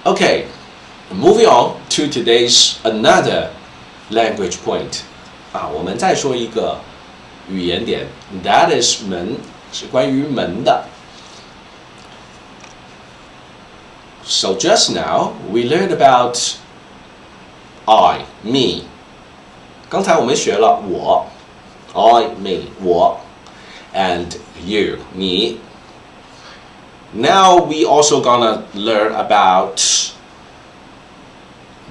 Okay, moving on to today's another language point. 我们再说一个语言点 ，that is 门，是关于门的。So just now we learned about I, me. 刚才我们学了我 I, me, 我 and you, 你 Now we also gonna learn about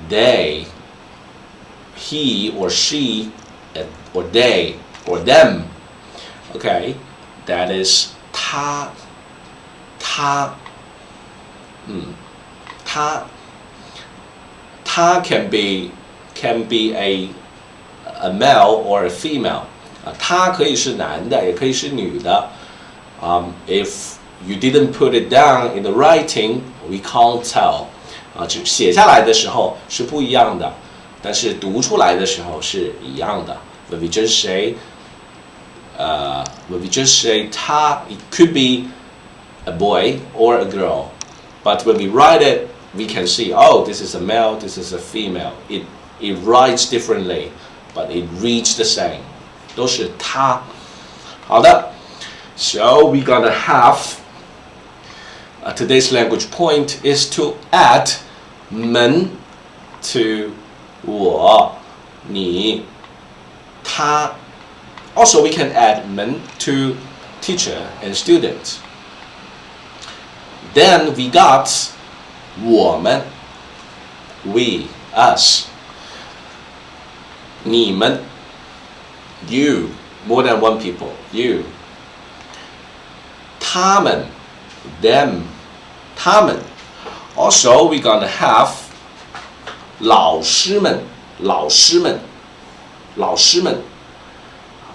they, he or she, or they, or them. Okay, that is 他can be a male or a female. 他可以是男的，也可以是女的。If you didn't put it down in the writing, we can't tell. 就写下来的时候是不一样的，但是读出来的时候是一样的。When we just say, 他 it could be a boy or a girl, but when we write it, we can see, oh, this is a male, this is a female. It writes differently, but it reads the same. 都是他。好的 ，So we gonna have today's language point is to add 们 to 我、你、他。Also, we can add 们 to teacher and student. Then we got 我们 we, us. 你们 you, more than one people, you. 他们 them, 他们 Also, we're gonna have 老师们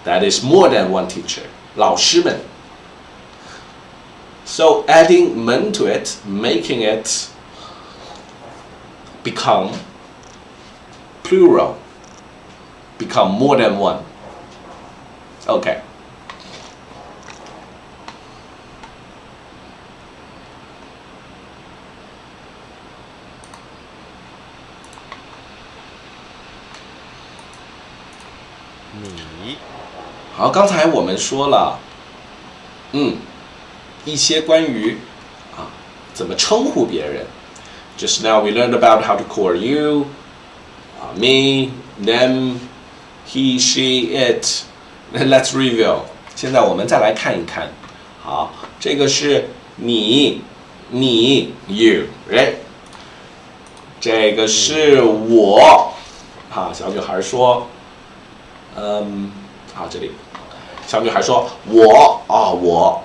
That is more than one teacher, 老师们 So adding 们 to it, making it become plural, become more than one. Okay. 你好，刚才我们说了，一些关于怎么称呼别人。Just now we learned about how to call you, me, them, he, she, it. Let's review. 现在我们再来看一看。好，这个是你 you, right? 这个是我。小女孩说，好，这里，小女孩说我，我，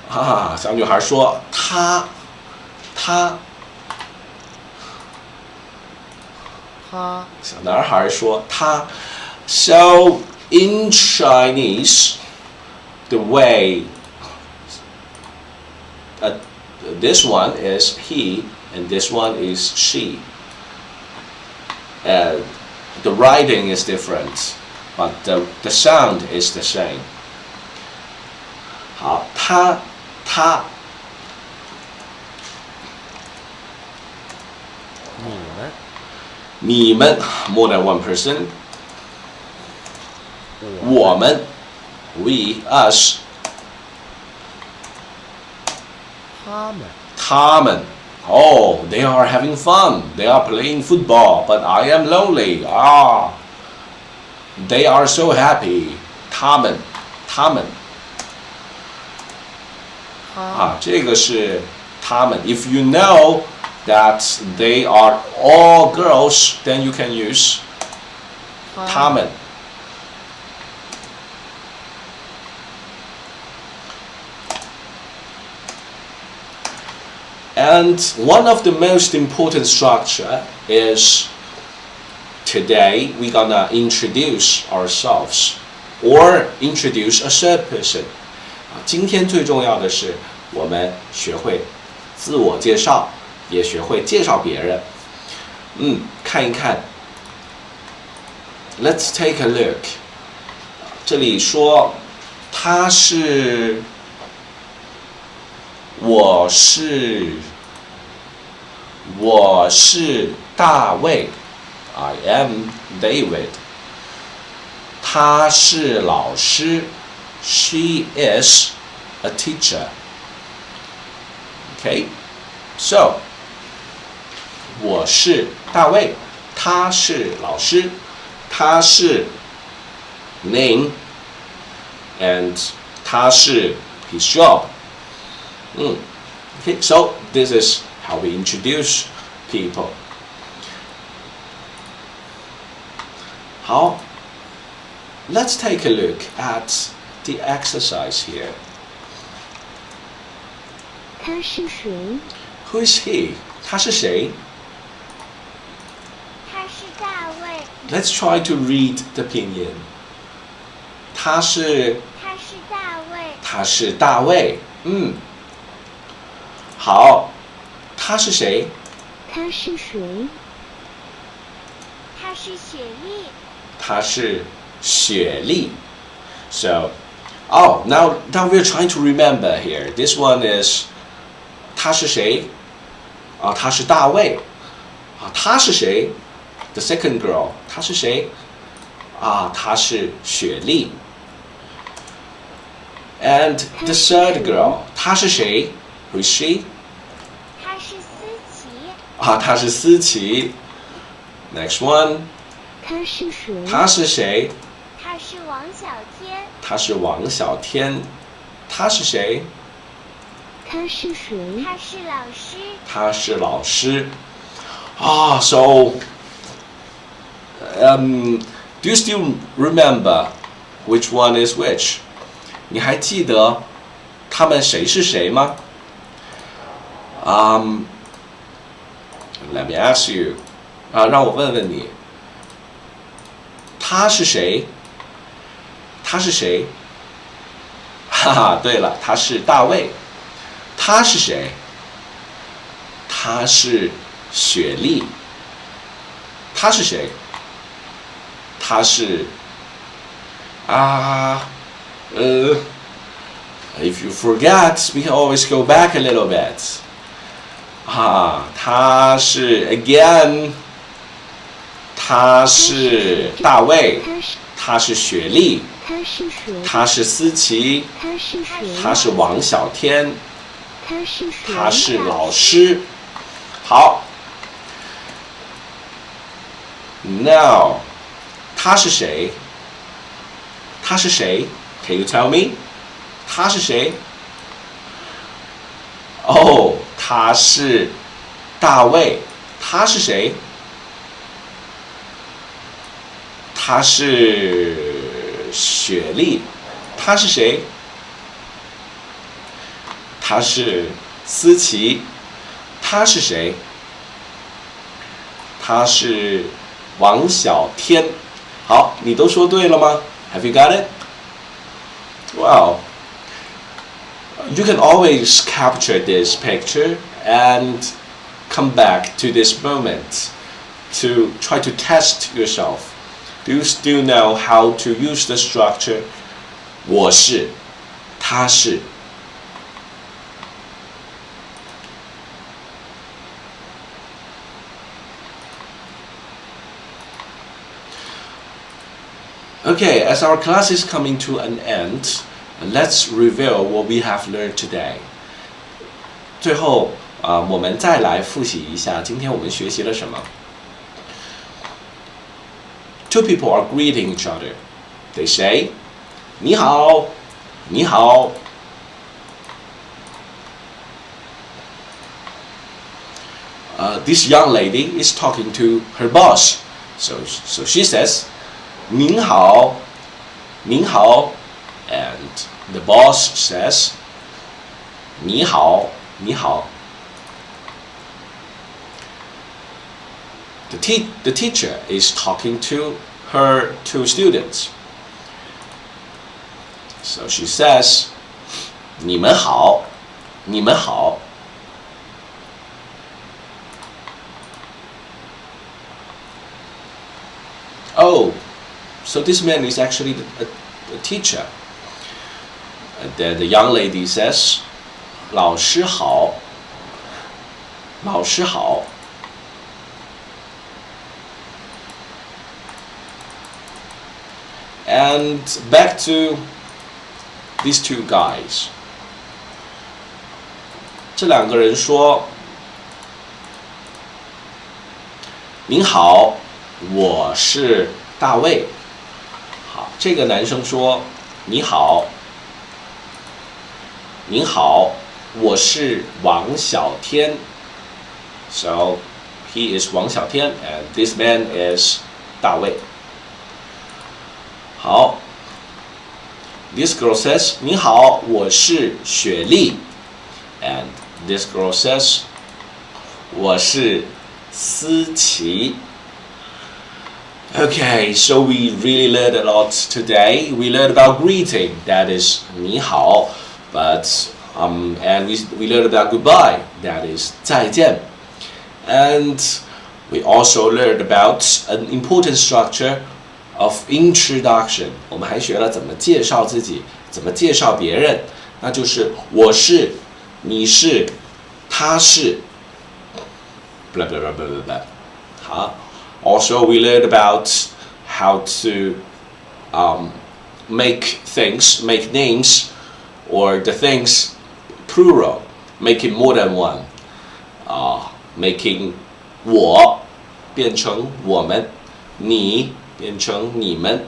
他小女孩说他小男孩说他 So in Chinese, the way this one is he and this one is she. The writing is different, but the sound is the same. 好，他你们 more than one person. 我们 we, us. 他们 Oh, they are having fun. They are playing football, but I am lonely. They are so happy. 他们这个是他们 If you know that they are all girls, then you can use 他们。And one of the most important structure is today we're gonna introduce ourselves or introduce a third person. 今天最重要的是我们学会自我介绍，也学会介绍别人。看一看 let's take a look。这里说他是，我是大卫 ，I am David。他是老师 ，She is a teacher。Okay, so 我是大卫，他是老师，他是 name and 他是 his job。Okay, so this is how we introduce people. 好 ，let's take a look at the exercise here. 他是谁？ Who is he? 他是谁他是大卫。 ？Let's try to read the pinyin. 他是大卫。他是大卫。好，他是谁？他是谁？他是雪莉。他是雪莉。So, oh, now we're trying to remember here. This one is 他是谁？啊，他是大卫。啊，他是谁 ？The second girl， 她是谁？啊，她是雪莉。And the third girl， 她是谁 ？Who is she？ 他是思琪。啊，她是思琪。Next one， 他是谁？她是谁？他是王小天。她是王小天。她是谁？他是谁？他是老师。他是老师。啊 ，so, do you still remember which one is which？ 你还记得他们谁是谁吗？Let me ask you， 让我问问你，他是谁？他是谁？哈哈，对了，他是大卫。他是谁？他是雪莉。他是谁？他是if you forget, we can always go back a little bit. 他是 again， 他是大卫，他是雪莉，他是思琪，他是王小天。他是老师。好 ，Now， 他是谁？他是谁 ？Can you tell me？ 他是谁？哦，他是大卫。他是谁？他是雪莉。他是谁？他是思琪。他是谁？他是王小天。好，你都说对了吗 ？Have you got it? Well, you can always capture this picture and come back to this moment to try to test yourself. Do you still know how to use the structure? 我是，他是。Okay, as our class is coming to an end, let's review what we have learned today. 最后我们再来复习一下今天我们学习了什么。Two people are greeting each other. They say, 你好，你好。This young lady is talking to her boss. So she says, 您好，您好 and the boss says, 你好，你好。The teacher is talking to her two students. So she says, 你们好，你们好。Oh, So this man is actually a teacher. And then the young lady says, 老师好，老师好。And back to these two guys. 这两个人说：“您好，我是大卫。”好，这个男生说：“你好，您好，我是王小天。” So he is 王小天 and this man is 大卫。好 ，This girl says：“ 你好，我是雪莉。” And this girl says：“ 我是思琪。” Okay, so we really learned a lot today. We learned about greeting, that is 你好, but and we learned about goodbye, that is 再见. And we also learned about an important structure of introduction. 我们还学了怎么介绍自己，怎么介绍别人，那就是我是，你是，他是 blah blah blah blah blah blah. 好。Also, we learned about how to make names, or the things plural, making more than one. Making 我变成我们，你变成你们，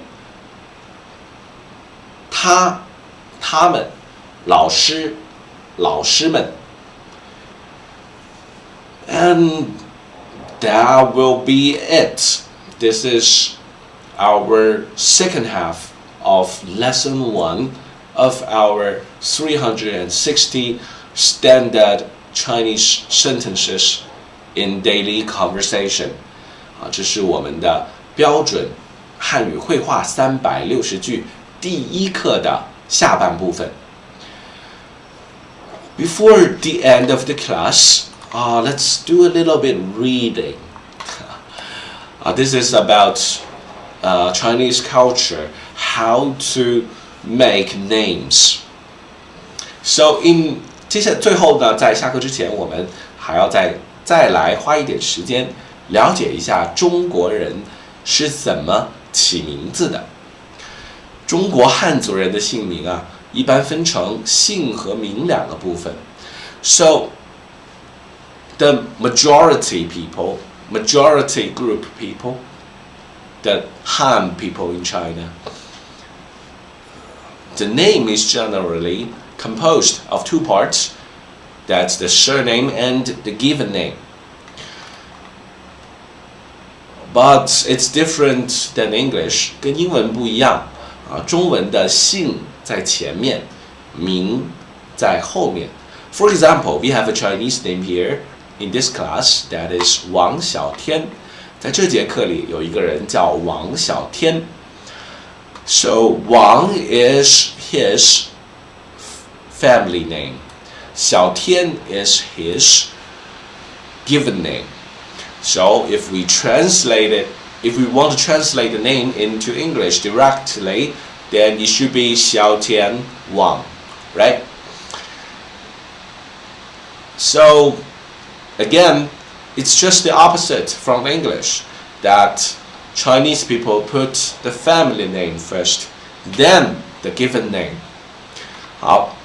他们，老师们。And that will be it. This is our second half of lesson 1 of our 360 standard Chinese sentences in daily conversation. 这是我们的标准汉语绘画360句第一课的下半部分。Before the end of the class, let's do a little bit reading. This is about Chinese culture, how to make names. So 接下来最后呢，在下课之前，我们还要再来花一点时间了解一下中国人是怎么起名字的。中国汉族人的姓名啊，一般分成姓和名两个部分。So the majority group people, the Han people in China, the name is generally composed of two parts. That's the surname and the given name. But it's different than English. 跟英文不一样中文的姓在前面，名在后面。For example, we have a Chinese name here in this class that is 王小天。在这节课里有一个人叫王小天。So Wang is his family name. 小天 is his given name. So if we want to translate the name into English directly, then it should be 小天 Wang, right? So again, it's just the opposite from English, that Chinese people put the family name first, then the given name. 好，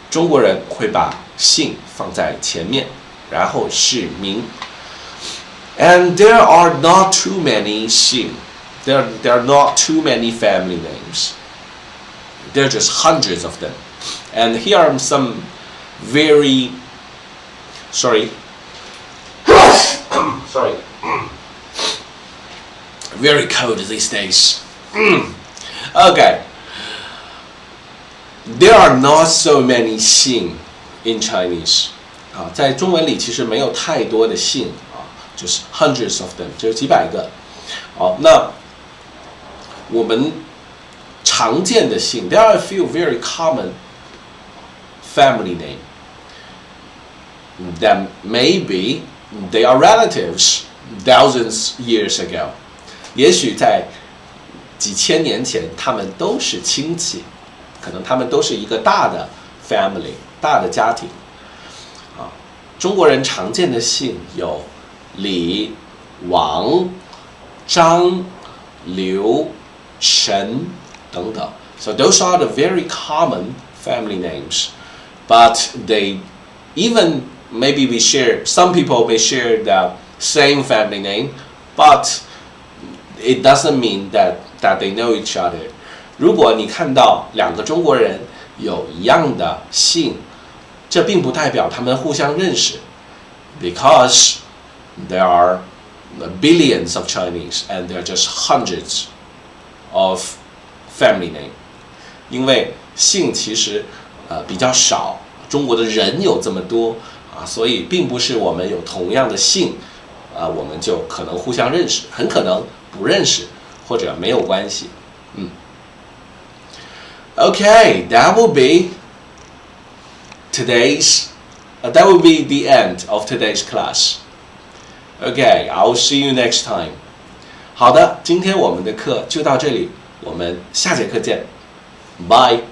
中国人会把姓放在前面，然后是名。And there are not too many 姓， there are not too many family names. There are just hundreds of them. And here are some very sorry, very cold these days. Okay. There are not so many 姓 in Chinese. 在中文里其实没有太多的姓就是 hundreds of them， 就是几百个。那我们常见的姓 ，there are a few very common family name that maybe they are relatives thousands years ago. 也许在几千年前他们都是亲戚，可能他们都是一个大的 family， 大的家庭。中国人常见的姓有李、王、张、刘、陈等等。So those are the very common family names, but they even maybe we share. Some people may share the same family name, but it doesn't mean that they know each other. 如果你看到两个中国人有一样的姓，这并不代表他们互相认识 ，because there are billions of Chinese and there are just hundreds of family name. 因为姓其实比较少，中国的人有这么多所以并不是我们有同样的姓我们就可能互相认识，很可能不认识或者没有关系。Okay, that will be that will be the end of today's class. Okay, I will see you next time. 好的，今天我们的课就到这里，我们下节课见。Bye.